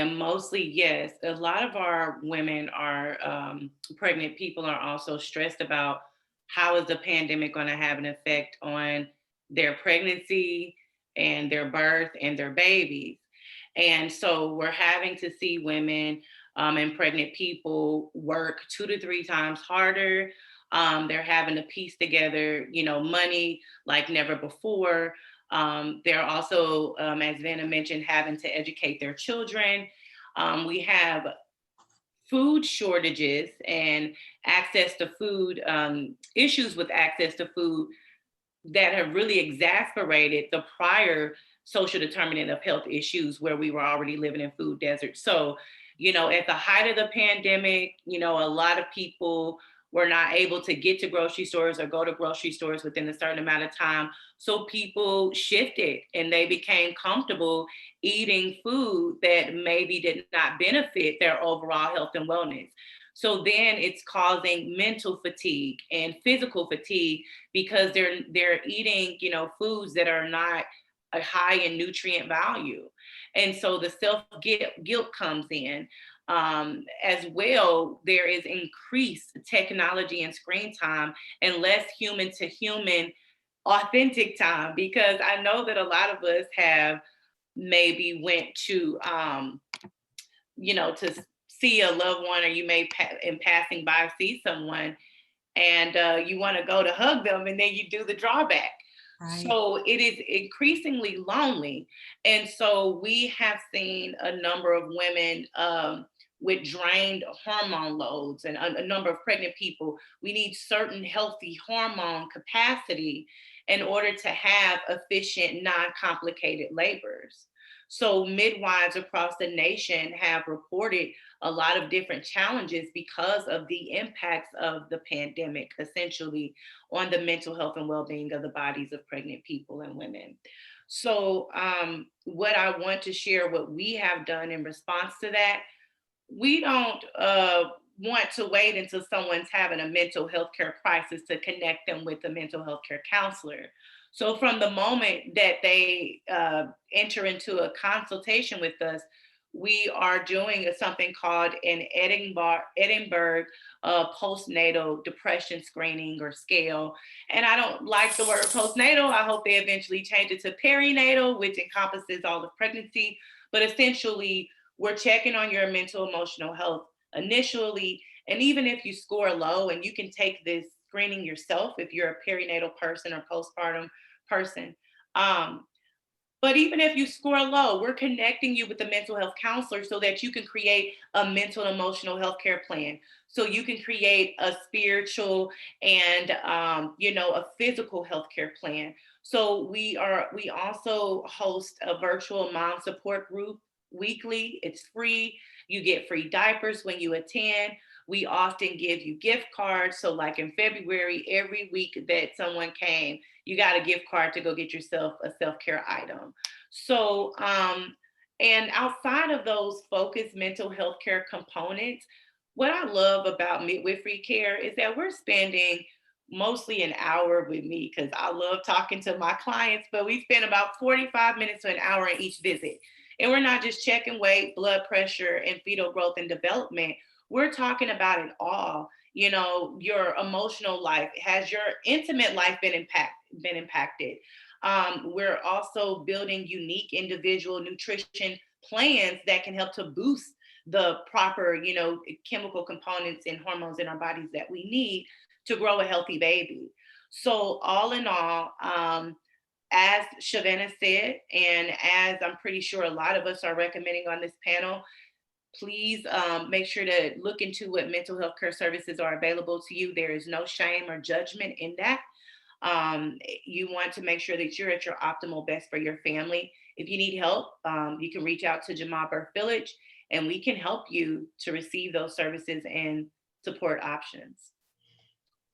And mostly, yes. A lot of our women are pregnant people are also stressed about how is the pandemic going to have an effect on their pregnancy and their birth and their babies. And so we're having to see women and pregnant people work 2 to 3 times harder. They're having to piece together, money like never before. They're also, as Vanna mentioned, having to educate their children. We have food shortages and access to food, issues with access to food that have really exacerbated the prior social determinant of health issues where we were already living in food deserts. So, at the height of the pandemic, a lot of people were not able to get to grocery stores or go to grocery stores within a certain amount of time. So people shifted and they became comfortable eating food that maybe did not benefit their overall health and wellness. So then it's causing mental fatigue and physical fatigue because they're eating, foods that are not a high in nutrient value. And so the self guilt comes in. As well, there is increased technology and screen time and less human to human authentic time, because I know that a lot of us have maybe went to to see a loved one, or you may in passing by see someone, and you want to go to hug them, and then you do the drawback. Right. So it is increasingly lonely. And so we have seen a number of women with drained hormone loads, and a number of pregnant people. We need certain healthy hormone capacity in order to have efficient, non complicated labors. So midwives across the nation have reported a lot of different challenges because of the impacts of the pandemic, essentially, on the mental health and well-being of the bodies of pregnant people and women. So, what I want to share, what we have done in response to that, we don't want to wait until someone's having a mental health care crisis to connect them with a mental health care counselor. So, from the moment that they enter into a consultation with us, we are doing something called an Edinburgh postnatal depression screening or scale. And I don't like the word postnatal. I hope they eventually change it to perinatal, which encompasses all of pregnancy. But essentially, we're checking on your mental emotional health initially. And even if you score low, and you can take this screening yourself if you're a perinatal person or postpartum person. Um, but even if you score low, we're connecting you with a mental health counselor so that you can create a mental and emotional health care plan. So you can create a spiritual and a physical health care plan. So we also host a virtual mom support group weekly. It's free. You get free diapers when you attend. We often give you gift cards. So like in February, every week that someone came, you got a gift card to go get yourself a self-care item. So, and outside of those focused mental health care components, what I love about midwifery care is that we're spending mostly an hour with me, because I love talking to my clients, but we spend about 45 minutes to an hour in each visit. And we're not just checking weight, blood pressure, and fetal growth and development. We're talking about it all. Your emotional life. Has your intimate life been impacted? We're also building unique individual nutrition plans that can help to boost the proper, chemical components and hormones in our bodies that we need to grow a healthy baby. So all in all, as Shavana said, and as I'm pretty sure a lot of us are recommending on this panel, please make sure to look into what mental health care services are available to you. There is no shame or judgment in that. You want to make sure that you're at your optimal best for your family. If you need help, you can reach out to Jamal Birth Village, and we can help you to receive those services and support options.